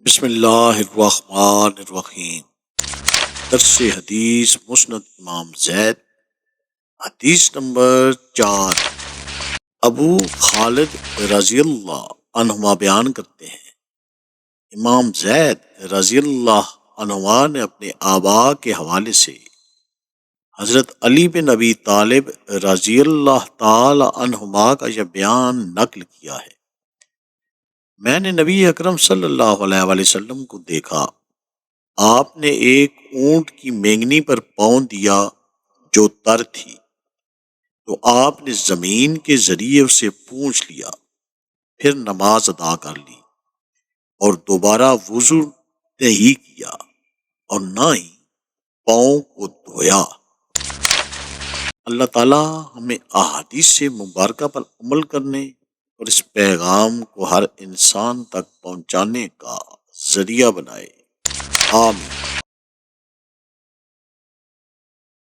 بسم اللہ الرحمن الرحیم۔ درس حدیث مسند امام زید، حدیث نمبر 4۔ ابو خالد رضی اللہ عنہما بیان کرتے ہیں، امام زید رضی اللہ عنہما نے اپنے آبا کے حوالے سے حضرت علی بن ابی طالب رضی اللہ تعالی عنہما کا یہ بیان نقل کیا ہے، میں نے نبی اکرم صلی اللہ علیہ وآلہ وسلم کو دیکھا، آپ نے ایک اونٹ کی مینگنی پر پاؤں دیا جو تر تھی، تو آپ نے زمین کے ذریعے اسے پونچھ لیا، پھر نماز ادا کر لی اور دوبارہ وضو نہیں کیا اور نہ ہی پاؤں کو دھویا۔ اللہ تعالیٰ ہمیں احادیث سے مبارکہ پر عمل کرنے اور اس پیغام کو ہر انسان تک پہنچانے کا ذریعہ بنائے، آمین۔